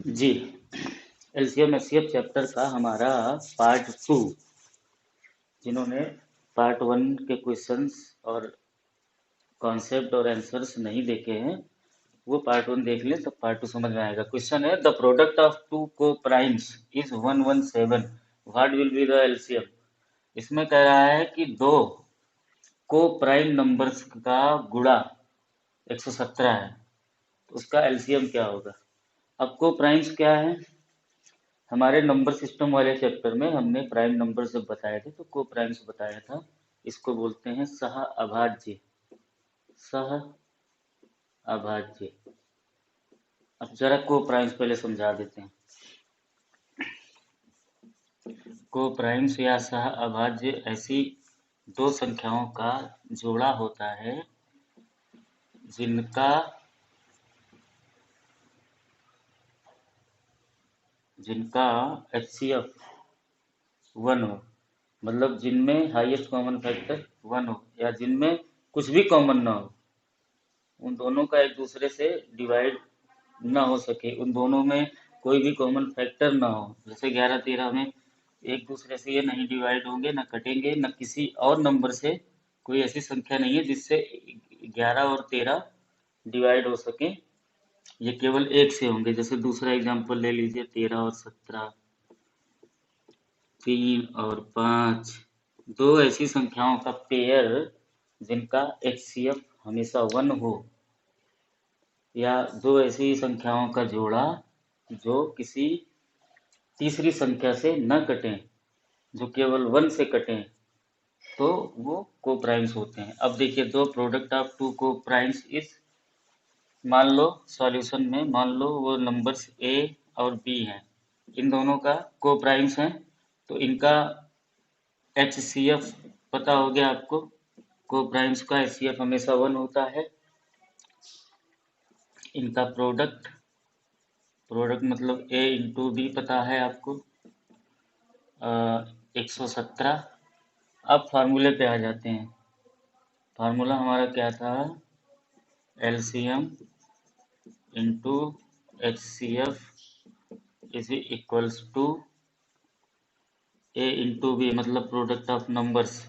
जी, LCM HCF chapter का हमारा part 2। जिन्होंने पार्ट 1 के क्वेश्चंस और कॉन्सेप्ट और आंसर्स नहीं देखे हैं वो पार्ट 1 देख लें, तब पार्ट 2 समझ में आएगा। क्वेश्चन है, द प्रोडक्ट ऑफ टू को primes is 117, what will be the LCM. इसमें कह रहा है कि दो को प्राइम नंबर्स का गुणा 117 है, तो उसका एलसीएम क्या होगा। अब को प्राइम्स क्या है, हमारे नंबर सिस्टम वाले चैप्टर में हमने प्राइम नंबर जब बताए थे तो को प्राइम्स बताया था। इसको बोलते हैं सह अभाज्य। सह अभाज्य। अब जरा को प्राइम्स पहले समझा देते हैं। को प्राइम्स या सह अभाज्य ऐसी दो संख्याओं का जोड़ा होता है जिनका जिनका एचसीएफ 1 हो, मतलब जिनमें हाईएस्ट कॉमन फैक्टर 1 हो या जिनमें कुछ भी कॉमन ना हो, उन दोनों का एक दूसरे से डिवाइड ना हो सके, उन दोनों में कोई भी कॉमन फैक्टर ना हो। जैसे 11 13 में एक दूसरे से ये नहीं डिवाइड होंगे, ना कटेंगे, ना किसी और नंबर से कोई ऐसी संख्या नहीं है जिससे 11 और 13 डिवाइड हो सके। ये केवल एक से होंगे। जैसे दूसरा एग्जांपल ले लीजिए, 13 और 17, 3 और 5, दो ऐसी संख्याओं का पेयर जिनका एचसीएफ हमेशा 1 हो, या दो ऐसी संख्याओं का जोड़ा जो किसी तीसरी संख्या से न कटें, जो केवल 1 से कटें, तो वो को प्राइम्स होते हैं। अब देखिए, दो प्रोडक्ट ऑफ टू को प्राइम्स इज, मान लो सॉल्यूशन में, मान लो वो नंबर्स ए और बी हैं, इन दोनों का को प्राइम्स हैं, तो इनका एचसीएफ पता हो गया आपको। को प्राइम्स का एचसीएफ हमेशा 1 होता है। इनका प्रोडक्ट, प्रोडक्ट मतलब ए इंटू बी पता है आपको, 117। अब फार्मूले पे आ जाते हैं। फार्मूला हमारा क्या था, LCM into HCF is equals to A into B, मतलब प्रोडक्ट ऑफ नंबर्स,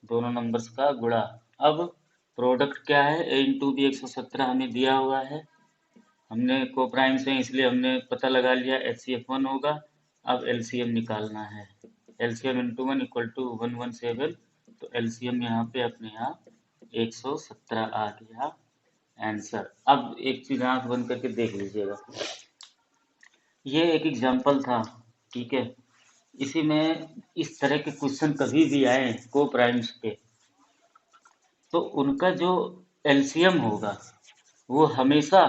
दोनों नंबर्स का गुणा। अब प्रोडक्ट क्या है, ए इंटू बी 117 हमें दिया हुआ है, हमने को प्राइम से इसलिए हमने पता लगा लिया एचसीएफ 1 होगा। अब एलसीएम निकालना है। एलसीएम इंटू 1 इक्वल टू 117, तो एलसीएम यहाँ पे अपने आप 117 आ गया आंसर। अब एक चीज आंख बंद करके देख लीजिएगा, ये एक एग्जाम्पल था, ठीक है। इसी में इस तरह के क्वेश्चन कभी भी आए को प्राइम्स के, तो उनका जो एलसीएम होगा वो हमेशा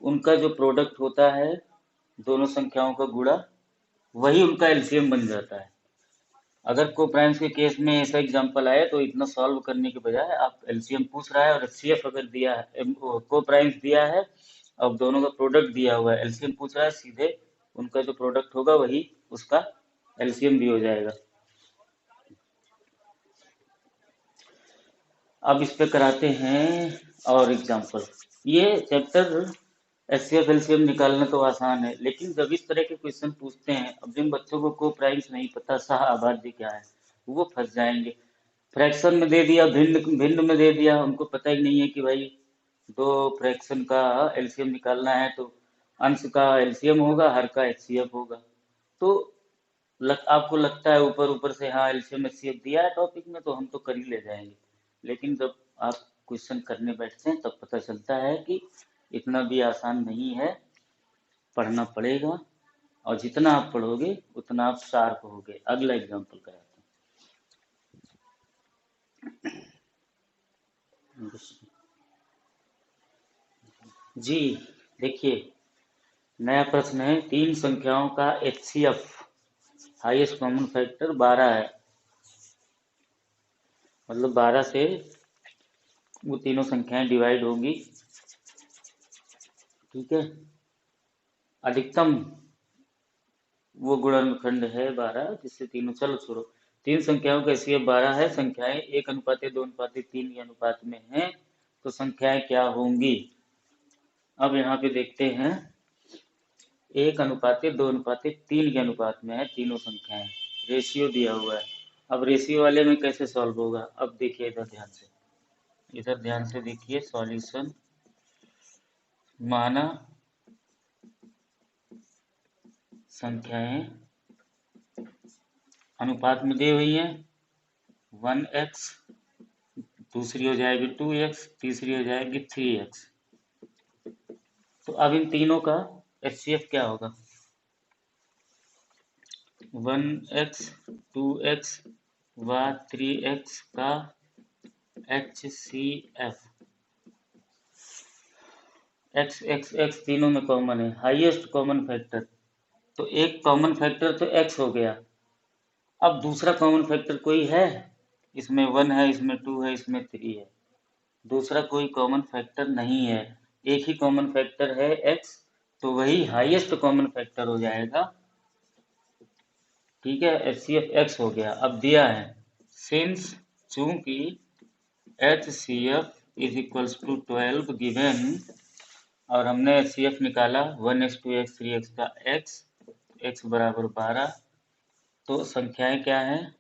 उनका जो प्रोडक्ट होता है, दोनों संख्याओं का गुणा, वही उनका एलसीएम बन जाता है। अगर को प्राइम्स के केस में ऐसा एग्जांपल आए तो इतना सॉल्व करने के बजाय आप एलसीएम पूछ रहा है और एचसीएफ अगर दिया है, को प्राइम्स दिया है, अब दोनों का प्रोडक्ट दिया हुआ है, एलसीएम पूछ रहा है, सीधे उनका जो प्रोडक्ट होगा वही उसका एलसीएम भी हो जाएगा। अब इस पे कराते हैं और एग्जांपल। ये चैप्टर एचसीएफ एलसीएम निकालना तो आसान है, लेकिन जब इस तरह के क्वेश्चन पूछते हैं, अब जिन बच्चों को प्राइम्स नहीं पता सह अभाज्य क्या है, वो फंस जाएंगे। फ्रैक्शन में दे दिया, भिन्न भिन्न में दे दिया, उनको पता ही नहीं है कि भाई दो फ्रैक्शन का एलसीएम निकालना है तो अंश का एलसीएम होगा, हर का एचसीएफ होगा। तो आपको लगता है ऊपर ऊपर से हाँ एलसीएम एचसीएफ दिया है टॉपिक में तो हम तो कर ही ले जाएंगे, लेकिन जब आप क्वेश्चन करने बैठते हैं तब पता चलता है कि इतना भी आसान नहीं है, पढ़ना पड़ेगा, और जितना आप पढ़ोगे उतना आप शार्प होगे। अगला एग्जांपल कराते हैं जी। देखिए, नया प्रश्न है, तीन संख्याओं का एचसीएफ हाईएस्ट कॉमन फैक्टर 12 है, मतलब 12 से वो तीनों संख्याएं डिवाइड होंगी, ठीक है। अधिकतम वो गुणनखंड है 12 जिससे तीनों, चलो छोड़ो, तीन संख्याओं का एचसीएफ 12 है, संख्याएं 1:2:3 के अनुपात में हैं, तो संख्याएं क्या होंगी। अब यहाँ पे देखते हैं, 1:2:3 के अनुपात में है तीनों संख्याएं, रेशियो दिया हुआ है। अब रेशियो वाले में कैसे सॉल्व होगा, अब देखिए इधर ध्यान से देखिए सॉल्यूशन। माना संख्याएं अनुपात में दी हुई हैं, 1x, दूसरी हो जाएगी 2x, तीसरी हो जाएगी 3x। तो अब इन तीनों का HCF क्या होगा, 1x 2x व 3x का HCF। x तीनों में कॉमन है, हाईएस्ट कॉमन फैक्टर। तो एक कॉमन फैक्टर तो x हो गया। अब दूसरा कॉमन फैक्टर कोई है, इसमें 1 है, इसमें 2 है, इसमें 3 है। दूसरा कोई कॉमन फैक्टर नहीं है, एक ही कॉमन फैक्टर है x, तो वही हाईएस्ट कॉमन फैक्टर हो जाएगा। ठीक है, HCF x हो गया। अब दिया है सिंस, चूंकि HCF is equals to 12 given, और हमने HCF निकाला 1x 2x 3x का x बराबर 12। तो संख्याएं क्या हैं,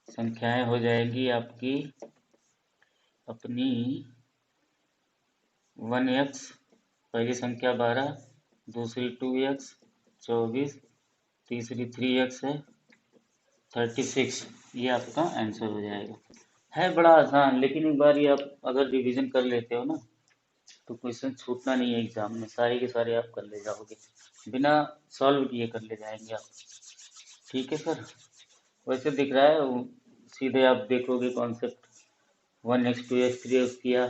संख्याएं हो जाएंगी आपकी अपनी 1x, पहली संख्या 12, दूसरी 2x 24, तीसरी 3x है 36। ये आपका आंसर हो जाएगा। है बड़ा आसान, लेकिन एक बार ये आप अगर रिवीजन कर लेते हो ना, तो क्वेश्चन छूटना नहीं है एग्जाम में, सारे के सारे आप कर ले जाओगे, बिना सॉल्व किए कर ले जाएंगे आप। ठीक है सर, वैसे दिख रहा है, सीधे आप देखोगे कॉन्सेप्ट, 1x 2x 3x किया,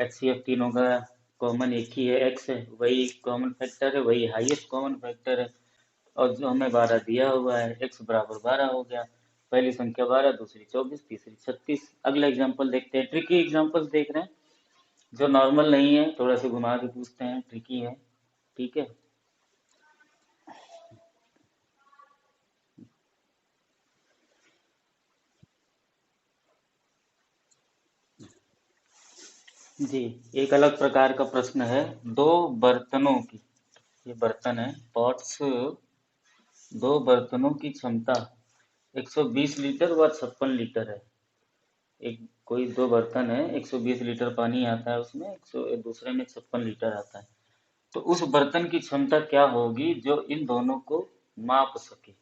HCF तीनों का कॉमन एक ही है, x है, वही कॉमन फैक्टर है, वही हाईएस्ट कॉमन फैक्टर है, और जो हमें 12 दिया हुआ है, x बराबर 12 हो गया। पहली संख्या 12, दूसरी 24, तीसरी 36। अगला एग्जाम्पल देखते हैं, ट्रिकी एग्जाम्पल देख रहे हैं, जो नॉर्मल नहीं है, थोड़ा सा घुमा के पूछते हैं, ट्रिकी है। ठीक है, जी। एक अलग प्रकार का प्रश्न है, दो बर्तनों की, ये बर्तन है पॉट्स, दो बर्तनों की क्षमता 120 लीटर व 56 लीटर है। एक कोई दो बर्तन है, 120 लीटर पानी आता है उसमें, 100, दूसरे में 56 लीटर आता है। तो उस बर्तन की क्षमता क्या होगी जो इन दोनों को माप सके।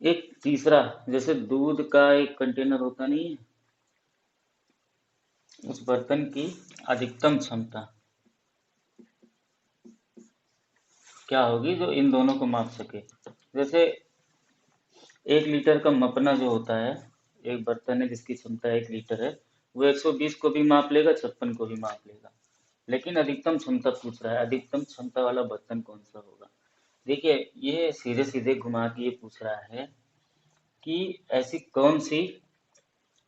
एक तीसरा, जैसे दूध का एक कंटेनर होता नहीं है, उस बर्तन की अधिकतम क्षमता क्या होगी जो इन दोनों को माप सके। जैसे 1 लीटर का मपना जो होता है, एक बर्तन है जिसकी क्षमता 1 लीटर है, वो 120 को भी माप लेगा, 56 को भी माप लेगा, लेकिन अधिकतम क्षमता पूछ रहा है, अधिकतम क्षमता वाला बर्तन कौन सा होगा। देखिए, ये सीधे सीधे घुमा के ये पूछ रहा है कि ऐसी कौन सी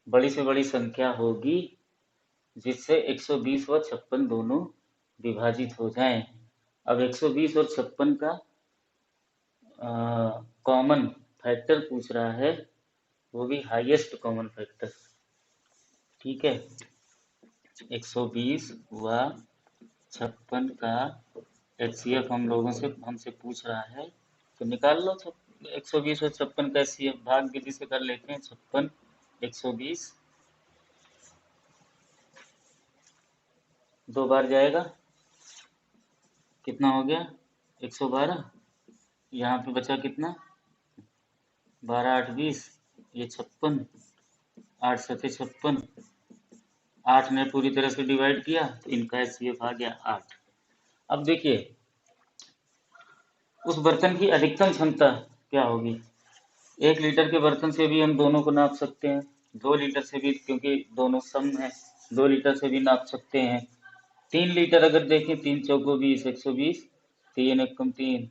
बड़ी से बड़ी संख्या होगी जिससे 120 व 56 दोनों विभाजित हो जाएं। अब 120 और 56 का कॉमन फैक्टर पूछ रहा है, वो भी हाईएस्ट कॉमन फैक्टर। ठीक है, 120 व 56 का HCF हमसे पूछ रहा है, तो निकाल लो। 120 और 56 का HCF भाग विधि से कर लेते हैं। 56 120 दो बार जाएगा, कितना हो गया 112। यहाँ पे बचा कितना, 12 8 20, ये 56, 8 7 56, 8 ने पूरी तरह से डिवाइड किया तो इनका HCF आ गया 8। अब देखिए, उस बर्तन की अधिकतम क्षमता क्या होगी। 1 लीटर के बर्तन से भी हम दोनों को नाप सकते हैं, 2 लीटर से भी, क्योंकि दोनों सम है, 2 लीटर से भी नाप सकते हैं। 3 लीटर अगर देखें, 3 चौको 20, 120, 3 एक कम 3,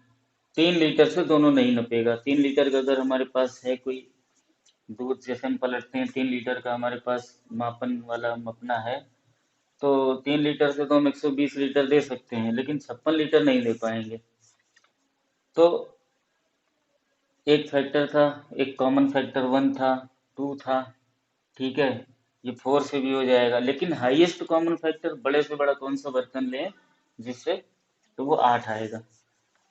3 लीटर से दोनों नहीं नपेगा। 3 लीटर का अगर हमारे पास है कोई दूध, जैसे हम पलटते हैं, 3 लीटर का हमारे पास मापन वाला मपना है, तो 3 लीटर से तो हम 120 लीटर दे सकते हैं, लेकिन 56 लीटर नहीं दे पाएंगे। तो एक फैक्टर था, एक कॉमन फैक्टर 1 था, 2 था। ठीक है, ये 4 से भी हो जाएगा, लेकिन हाईएस्ट कॉमन फैक्टर बड़े से बड़ा कौन सा बर्तन लें जिससे तो वो 8 आएगा।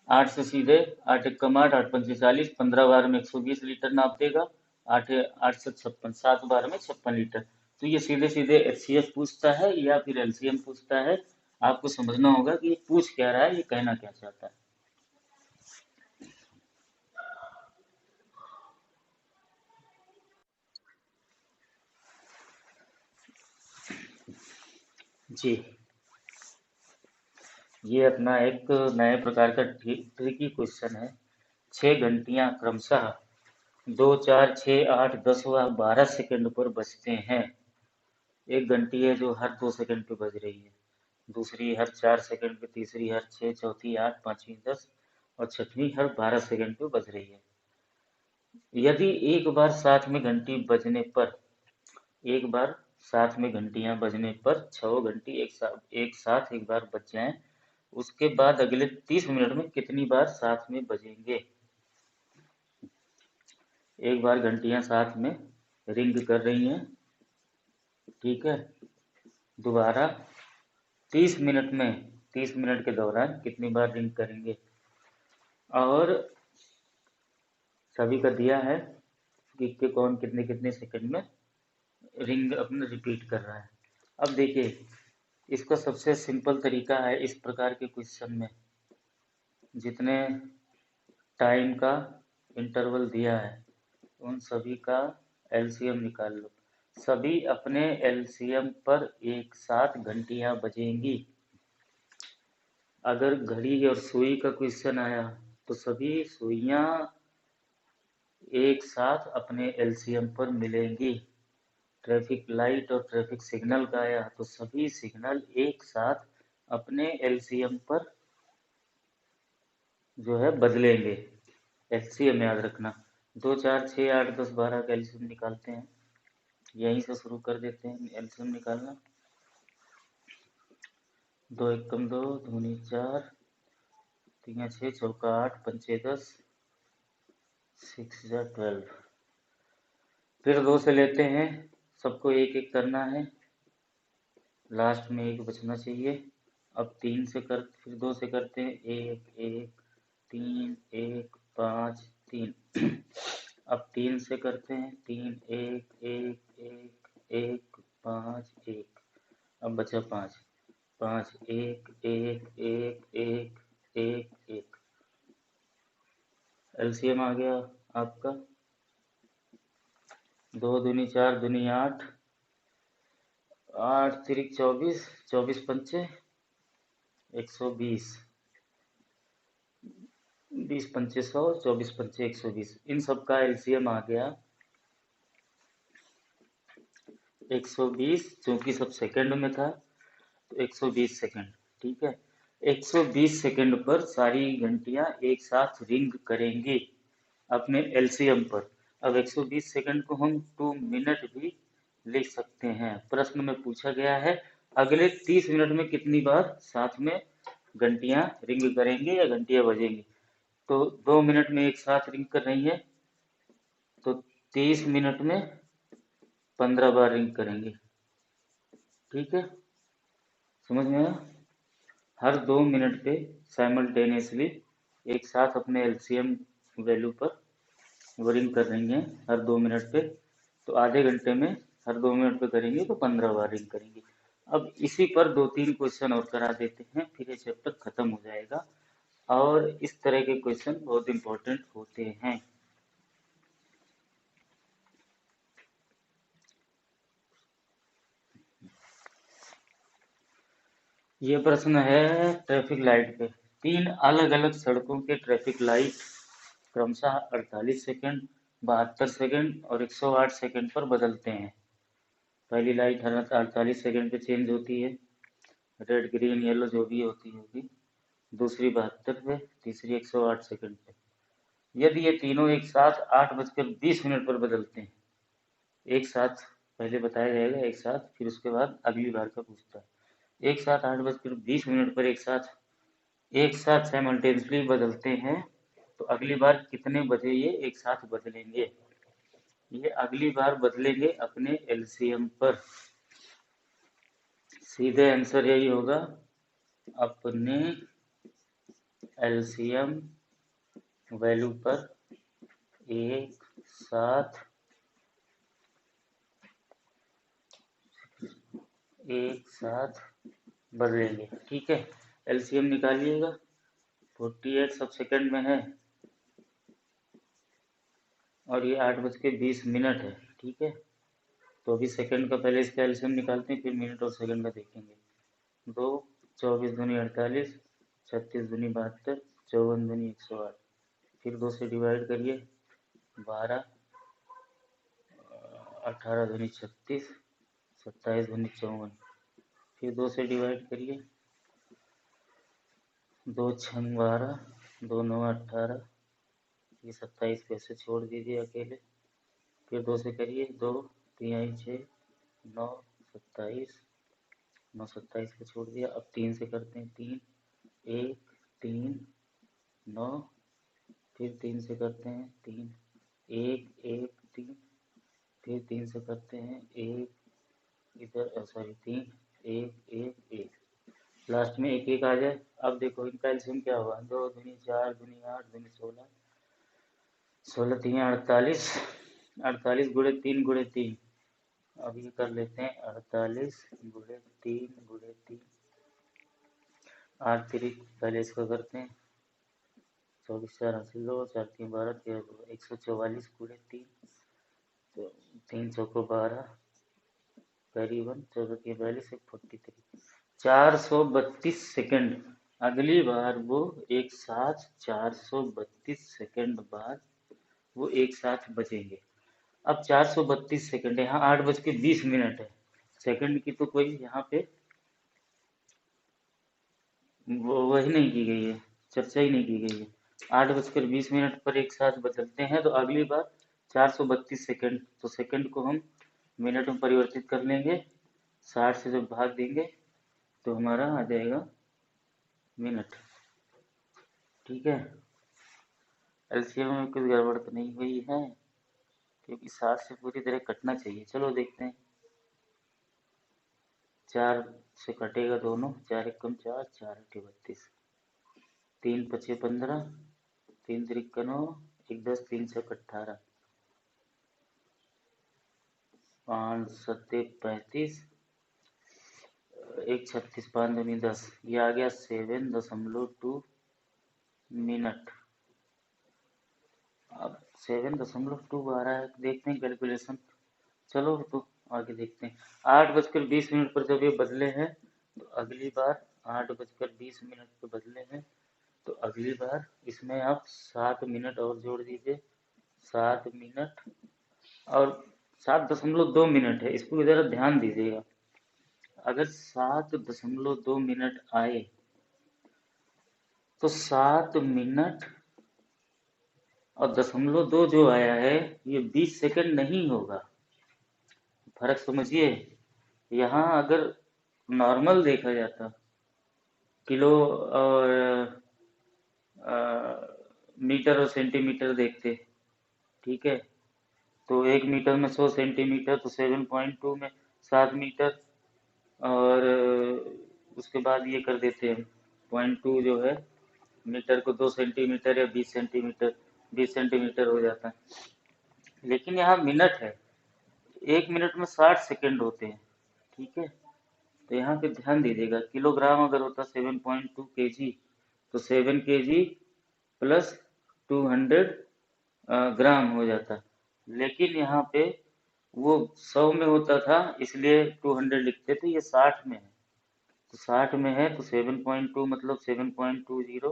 8 से सीधे 8 एकम 8, 8 पंचे 40, 15 बार में 120 लीटर नाप देगा। 8 8 से 56, 7 बार में 56 लीटर। तो ये सीधे सीधे एचसीएफ पूछता है या फिर एलसीएम पूछता है। आपको समझना होगा कि ये पूछ क्या रहा है, ये कहना क्या चाहता है। जी, ये अपना एक नए प्रकार का ट्रिकी क्वेश्चन है। 6 घंटियां क्रमशः 2, 4, 6, 8, 10 व 12 सेकंड पर बजते हैं। एक घंटी है जो हर 2 सेकंड पे बज रही है, दूसरी हर 4 सेकंड पे, तीसरी हर 6, चौथी 8, पांचवी 10 और छठवीं हर 12 सेकंड पे बज रही है। यदि एक बार साथ में घंटी बजने पर एक बार साथ में घंटियां बजने पर 6 घंटी एक साथ एक बार बज जाएं, उसके बाद अगले 30 मिनट में कितनी बार साथ में बजेंगे। एक बार घंटियां साथ में रिंग कर रही हैं, ठीक है। दोबारा 30 मिनट के दौरान कितनी बार रिंग करेंगे। और सभी का दिया है कि कौन कितने कितने सेकंड में रिंग अपने रिपीट कर रहा है। अब देखिए, इसका सबसे सिंपल तरीका है, इस प्रकार के क्वेश्चन में जितने टाइम का इंटरवल दिया है उन सभी का एलसीएम निकाल लो। सभी अपने एलसीएम पर एक साथ घंटियां बजेंगी। अगर घड़ी और सुई का क्वेश्चन आया तो सभी सुइयां एक साथ अपने एलसीएम पर मिलेंगी। ट्रैफिक लाइट और ट्रैफिक सिग्नल का आया तो सभी सिग्नल एक साथ अपने एलसीएम पर जो है बदलेंगे। एलसीएम याद रखना। 2, 4, 6, 8, 10, 12 का एलसीएम निकालते हैं। यहीं से शुरू कर देते हैं एलसीएम निकालना। 2 एकम 2, दूनी 4, 3 6, चौका 8, पंचे 10, 6 जा 12। फिर 2 से लेते हैं, सबको एक एक करना है, लास्ट में एक बचना चाहिए। अब 3 से कर फिर 2 से करते हैं, 1 1 3 1 5 3। अब 3 से करते हैं, 3 1 1 1 1 5 1। अब बचा 5 5 1 1 1 1 1 1। एलसीएम आ गया आपका। 2 दूनी 4, दूनी 8, 8 तिरिक 24, 24 पंचे 120, 20 पंचे 100, 24 पंचे 120। इन सब का एलसीएम आ गया 120, क्योंकि सब सेकंड में था तो 120 सेकंड, ठीक है। 120 सेकंड पर सारी घंटियां एक साथ रिंग करेंगी अपने एलसीएम पर। अब 120 सेकंड को हम 2 मिनट भी लिख सकते हैं। प्रश्न में पूछा गया है अगले 30 मिनट में कितनी बार साथ में घंटियां रिंग करेंगे या घंटियां बजेंगी। तो 2 मिनट में एक साथ रिंग कर रही है तो 30 मिनट में 15 बार रिंग करेंगे, ठीक है। समझ में आया। हर 2 मिनट पे साइमल्टेनियसली एक साथ अपने एलसीएम वैल्यू पर वो रिंग कर रही हैं हर 2 मिनट पे। तो आधे घंटे में हर 2 मिनट पे करेंगे तो 15 बार रिंग करेंगे। अब इसी पर 2-3 क्वेश्चन और करा देते हैं, फिर ये चैप्टर खत्म हो जाएगा। और इस तरह के क्वेश्चन बहुत इंपॉर्टेंट होते हैं। ये प्रश्न है ट्रैफिक लाइट पे। 3 अलग अलग सड़कों के ट्रैफिक लाइट क्रमशः 48 सेकंड, 72 सेकंड और 108 सेकंड पर बदलते हैं। पहली लाइट हर 48 सेकंड पे चेंज होती है, रेड ग्रीन येलो जो भी होती होगी। दूसरी 72 पे, तीसरी 108 सेकंड पे। यदि ये तीनों एक साथ 8:20 पर बदलते हैं, एक साथ पहले बताया जाएगा एक साथ, फिर उसके बाद अगली बार का पूछता है। एक साथ 8:20 पर एक साथ साइमल्टेनियसली बदलते हैं तो अगली बार कितने बजे ये एक साथ बदलेंगे। ये अगली बार बदलेंगे अपने एलसीएम पर। सीधे आंसर यही होगा, अपने एलसीएम वैल्यू पर एक साथ बदलेंगे। ठीक है, एलसीएम निकालिएगा। 48 सब सेकंड में है और ये 8:20 है। ठीक है, तो अभी सेकंड का पहले इसका एलसीएम निकालते हैं, फिर मिनट और सेकंड का देखेंगे। 2 24 दूनी 48, 36 दूनी 72, 54 दूनी 108। फिर 2 से डिवाइड करिए, 12, 18 दूनी 36, 27 दूनी 54। फिर 2 से डिवाइड करिए, 2 6 12, 2 9 18, ये 27 को ऐसे छोड़ दीजिए अकेले। फिर 2 से करिए, 2 3 6 9 27, 9 27 को छोड़ दिया। अब 3 से करते हैं, 3 1 3 9, फिर 3 से करते हैं, 3 1 1 3, फिर 3 से करते हैं, 1 इधर सॉरी 3 1 1 1, लास्ट में 1 1 आ जाए। अब देखो इनका एलसीएम क्या होगा, 2 दूनी 4 दूनी 8 दूनी 16, 16 3 48, 48 गुणे 3 गुणे 3। अब ये कर लेते हैं, 48 गुणे 3 गुणे 3, 8 3, पहले इसका करते हैं, 24 4 80 लो, 4 3 12, 13 144 गुणे 3, तो 3 चौको 12, करीबन 14 3 42 43, 432 सेकंड। अगली बार वो एक साथ 432 सेकंड बाद वो एक साथ बचेंगे। अब 432 सेकंड, यहाँ 8:20 है। सेकंड की तो कोई यहाँ पे वो वही नहीं की गई है, चर्चा ही नहीं की गई है। 8:20 पर एक साथ बदलते हैं, तो अगली बार 432 सेकंड, तो सेकंड को हम मिनट में परिवर्तित कर लेंगे। 60 से जब भाग देंगे तो हमारा आ जाएगा मिनट। ठीक है, एलसीएम में कुछ गड़बड़ तो नहीं हुई है, क्योंकि 60 से पूरी तरह कटना चाहिए। चलो देखते हैं, 4 से कटेगा दोनों, 4 एकम 4, 4 अट्ठे 32, 3 पचे 15, 3 त्रिक 9, 1 10, 3 छक 18, 5 सत्ते 35, 1 36, 5 दूनी 10, ये आ गया 7.2 मिनट। अब 7.2 आ रहा है, देखते हैं कैलकुलेशन। चलो तो आगे देखते हैं। 8:20 पर जब ये बदले हैं, तो अगली बार 8:20 पर बदले हैं, तो अगली बार इसमें आप 7 मिनट और जोड़ दीजिए। 7 मिनट और 7.2 मिनट है, इसको जरा ध्यान दीजिएगा। अगर 7.2 मिनट आए तो 7 मिनट और 0.2 जो आया है, ये 20 सेकंड नहीं होगा। फर्क समझिए। यहाँ अगर नॉर्मल देखा जाता, किलो और मीटर और सेंटीमीटर देखते, ठीक है, तो 1 मीटर में 100 सेंटीमीटर, तो 7.2 में 7 मीटर, और उसके बाद ये कर देते हैं 0.2 जो है मीटर को 2 सेंटीमीटर या 20 सेंटीमीटर, 20 सेंटीमीटर हो जाता है। लेकिन यहाँ मिनट है, 1 मिनट में 60 सेकंड होते हैं। ठीक है, तो यहाँ पे ध्यान दीजिएगा, किलोग्राम अगर होता 7.2 kg, तो 7 kg प्लस 200 ग्राम हो जाता। लेकिन यहाँ पे वो 100 में होता था, इसलिए 200 लिखते थे, ये 60 में है। तो 60 में है तो 7.2 मतलब 7.20,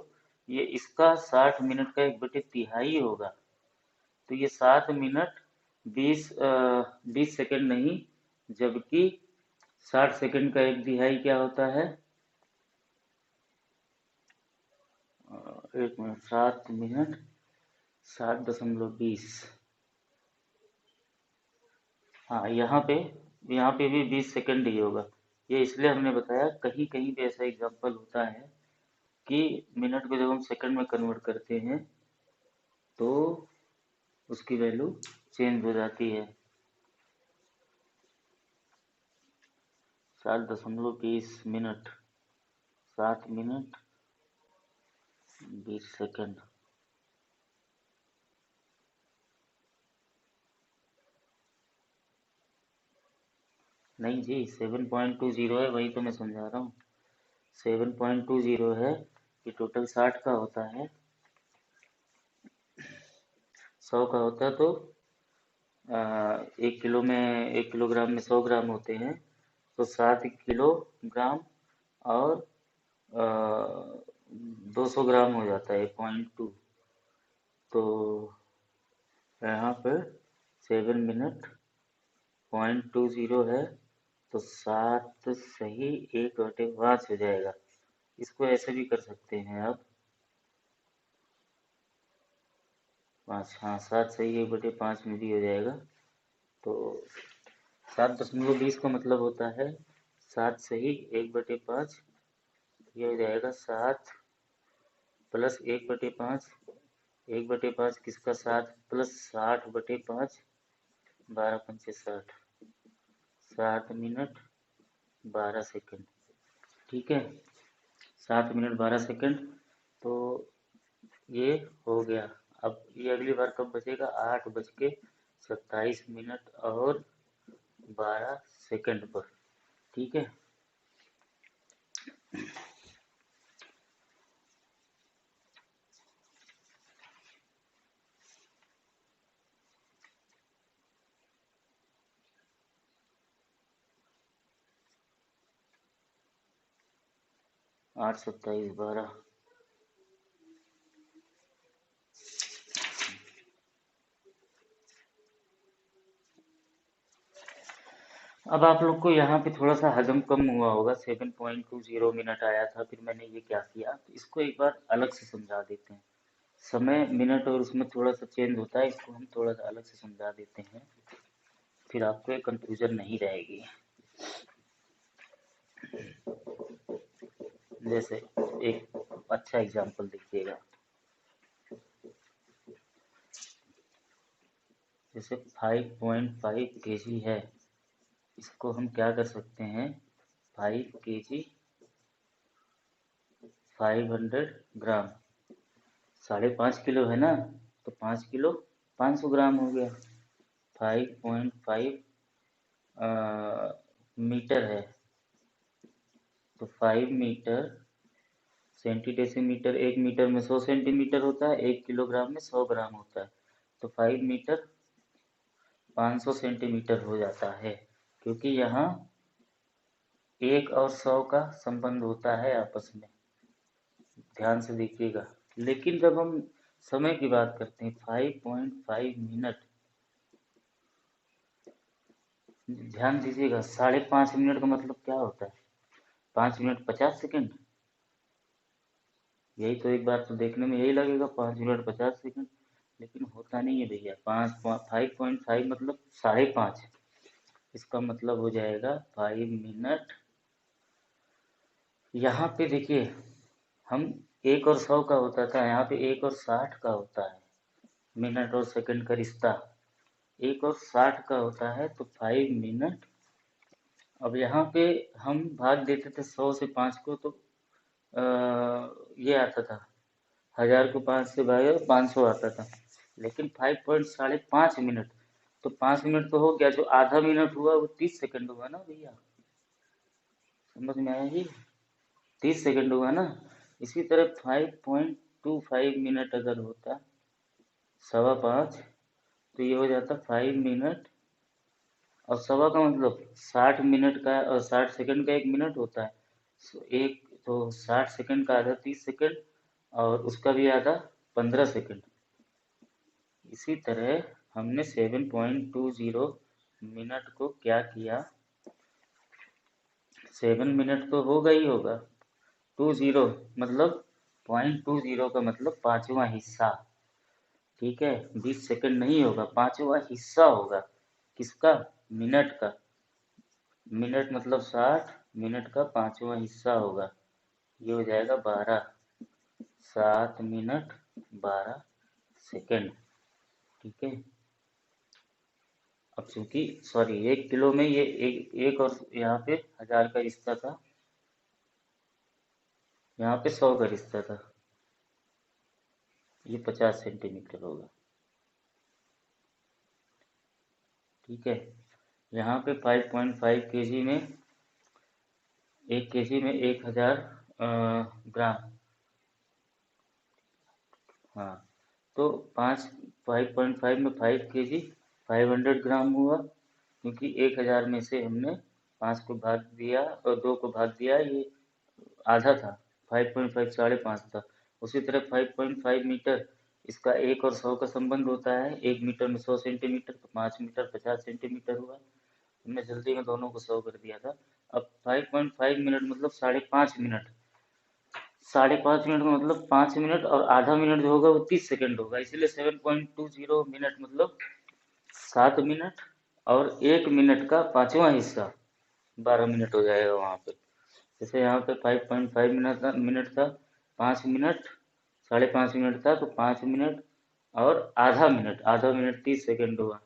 ये इसका 60 मिनट का 1/3 होगा। तो ये 7 मिनट 20 सेकंड नहीं, जबकि 60 सेकंड का 1/3 क्या होता है, 1 मिनट 7 मिनट 7.20। हाँ, यहाँ पे भी 20 सेकंड ही होगा। ये इसलिए हमने बताया, कहीं कहीं पे ऐसा एग्जाम्पल होता है कि मिनट को जब हम सेकंड में कन्वर्ट करते हैं तो उसकी वैल्यू चेंज हो जाती है। 7.20 मिनट, 7 मिनट 20 सेकंड। नहीं जी, 7.20 है, वही तो मैं समझा रहा हूँ। 7.20 है कि टोटल 60 का होता है, 100 का होता है, तो 1 किलोग्राम में 100 ग्राम होते हैं, तो 7 किलोग्राम और 200 ग्राम हो जाता है 0.2। तो यहाँ पे 7 मिनट 0.20 है, तो 7 सही 1/5 हो जाएगा। इसको ऐसे भी कर सकते हैं आप, 5, हाँ 7 सही 1/5 में भी हो जाएगा। तो 7.20 का मतलब होता है 7 सही 1/5, ये हो जाएगा 7 प्लस 1/5, 1/5 किसका 7 प्लस 60/5, 12×5 = 60, 7 मिनट 12 सेकंड। ठीक है, 7 मिनट 12 सेकंड। तो ये हो गया। अब ये अगली बार कब बचेगा? 8:27 और 12 सेकंड पर। ठीक है, 8, 27, 12। अब आप लोग को यहाँ पे थोड़ा सा हजम कम हुआ होगा, 7.20 मिनट आया था, फिर मैंने ये क्या किया, तो इसको एक बार अलग से समझा देते हैं। समय मिनट और उसमें थोड़ा सा चेंज होता है, इसको हम थोड़ा सा अलग से समझा देते हैं, फिर आपको एक कंफ्यूजन नहीं रहेगी। जैसे एक अच्छा एग्जांपल देखिएगा, जैसे 5.5 kg है, इसको हम क्या कर सकते हैं, 5 kg 500 ग्राम, 5.5 किलो है ना, तो 5 किलो 500 ग्राम हो गया। 5.5 मीटर है, तो 5 मीटर सेंटी डेसीमीटर, 1 मीटर में 100 सेंटीमीटर होता है, 1 किलोग्राम में 100 ग्राम होता है, तो 5 मीटर 500 सेंटीमीटर हो जाता है, क्योंकि यहाँ 1 और 100 का संबंध होता है आपस में, ध्यान से देखिएगा। लेकिन जब हम समय की बात करते हैं, 5.5 मिनट, ध्यान दीजिएगा, 5.5 मिनट का मतलब क्या होता है, 5 मिनट 50 सेकंड। यही तो एक बार तो देखने में यही लगेगा 5 मिनट 50 सेकंड, लेकिन होता नहीं है भैया। 5.5 मतलब 5.5, इसका मतलब हो जाएगा 5 मिनट। यहाँ पे देखिए, हम 1 और 100 का होता था, यहाँ पे 1 और 60 का होता है, मिनट और सेकंड का रिश्ता 1 और 60 का होता है, तो 5 मिनट। अब यहाँ पे हम भाग देते थे 100 से 5 को, तो ये आता था, 1000 को 5 से भागे 500 आता था। लेकिन 5.5 मिनट, तो 5 मिनट तो हो गया, जो आधा मिनट हुआ वो 30 सेकंड हुआ ना भैया, समझ में आया जी? 30 सेकंड हुआ ना। इसी तरह 5.25 मिनट अगर होता, 5.25, तो ये हो जाता 5 मिनट, और 1.25 का मतलब 60 मिनट का, और 60 सेकंड का 1 मिनट होता है, एक तो 60 सेकंड का आधा 30 सेकंड, और उसका भी आधा 15 सेकंड। इसी तरह हमने 7.20 को क्या किया, 7 मिनट तो होगा ही होगा, 20 मतलब 0.20 का मतलब 5वां हिस्सा। ठीक है, 20 सेकंड नहीं होगा, 5वां हिस्सा होगा, किसका, मिनट का। मिनट मतलब 60, मिनट का 5वां हिस्सा होगा, ये हो जाएगा 12, 7 मिनट 12 सेकंड। ठीक है, अब चूंकि सॉरी 1 किलो में ये एक और यहाँ पे 1000 का रिश्ता था, यहाँ पे 100 का रिश्ता था, ये 50 सेंटीमीटर होगा। ठीक है, यहाँ पे 5.5 kg में 1 kg में 1000 ग्राम। हाँ, तो 5.5 में 5 kg 500 ग्राम हुआ, क्योंकि 1000 में से हमने 5 को भाग दिया और 2 को भाग दिया, ये आधा था, 5.5 5.5 था। उसी तरह 5.5 मीटर, इसका 1 और 100 का संबंध होता है। 1 मीटर में 100 सेंटीमीटर, तो 5 मीटर 50 सेंटीमीटर हुआ। हमने जल्दी में दोनों को 100 कर दिया था। अब 5.5 मिनट मतलब 5.5 मिनट, 5.5 मिनट का मतलब 5 मिनट, और आधा मिनट जो होगा वो 30 सेकंड होगा, इसलिए 7.20 मिनट मतलब 7 मिनट, और 1 मिनट का पांचवा हिस्सा 12 मिनट हो जाएगा वहाँ पे। जैसे यहाँ पे 5.5 मिनट था, 5 मिनट, 5.5 मिनट था, तो 5 मिनट और आधा मिनट 30 सेकंड हुआ।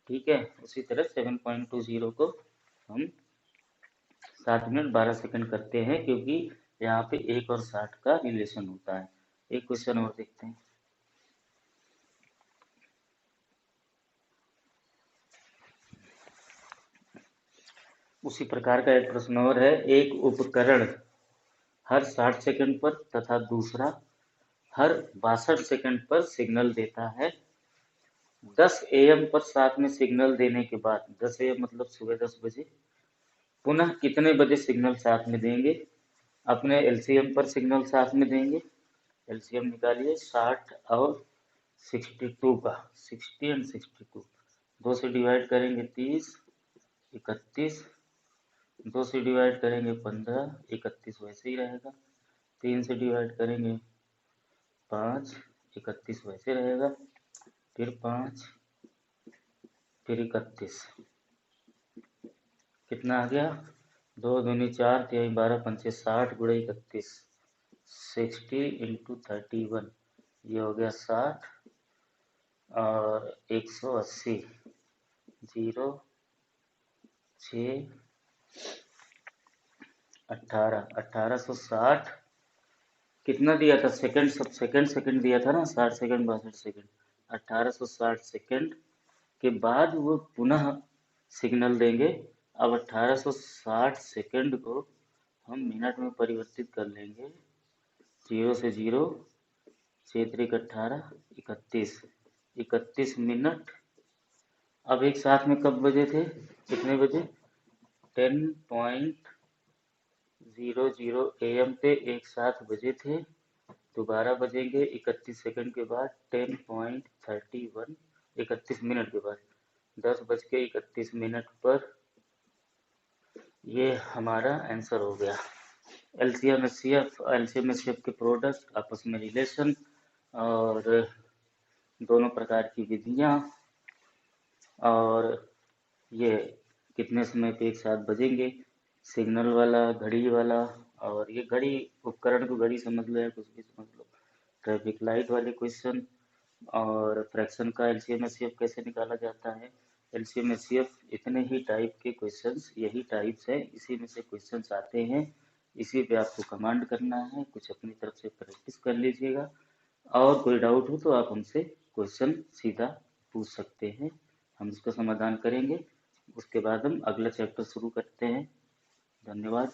ठीक है, उसी तरह 7.20 को हम 7 मिनट 12 सेकंड करते हैं, क्योंकि यहाँ पे 1 और 60 का रिलेशन होता है। एक क्वेश्चन और देखते हैं। उसी प्रकार का एक प्रश्न और है। एक उपकरण हर 60 सेकंड पर तथा दूसरा हर 62 सेकंड पर सिग्नल देता है। 10 AM पर साथ में सिग्नल देने के बाद, 10 AM मतलब सुबह 10 बजे, पुनः कितने बजे सिग्नल साथ में देंगे? अपने LCM पर सिग्नल साथ में देंगे। LCM निकालिए 60 और 62 का, 60 एंड 62, 2 से डिवाइड करेंगे 30, 31, 2 से डिवाइड करेंगे 15, 31 वैसे ही रहेगा। 3 से डिवाइड करेंगे 5, 31 वैसे रहेगा। फिर 5, फिर 31, कितना आ गया? 2 दूनी 4, 3 12, 5 60 गुणे 31, 60 इंटू 31, ये हो गया 60, और 180, 0 6 18, 1860 कितना दिया था सेकंड? सब सेकंड सेकंड दिया था ना, 60 सेकंड 62 सेकंड। 1860 सेकंड के बाद वो पुनः सिग्नल देंगे। अब 1860 सेकंड को हम मिनट में परिवर्तित कर लेंगे। 0 से 0, 6 3 18, 31, 31 मिनट। अब एक साथ में कब बजे थे? कितने बजे? 10.00 AM पे एक साथ बजे थे। दोबारा बजेंगे 31 सेकंड के बाद 10.31, 31 मिनट के बाद 10:31 पर। ये हमारा आंसर हो गया। LCM SCF के प्रोडक्ट, आपस में रिलेशन, और दोनों प्रकार की विधियां, और ये कितने समय पे एक साथ बजेंगे, सिग्नल वाला, घड़ी वाला। और ये घड़ी, उपकरण को घड़ी समझ लो या कुछ भी समझ लो। ट्रैफिक लाइट वाले क्वेश्चन, और फ्रैक्शन का LCM SCF कैसे निकाला जाता है। LCM SCF इतने ही टाइप के क्वेश्चंस, यही टाइप्स है, इसी में से क्वेश्चंस आते हैं। इसी पे आपको कमांड करना है, कुछ अपनी तरफ से प्रैक्टिस कर लीजिएगा। और कोई डाउट हो तो आप हमसे क्वेश्चन सीधा पूछ सकते हैं, हम इसका समाधान करेंगे। उसके बाद हम अगला चैप्टर शुरू करते हैं। धन्यवाद।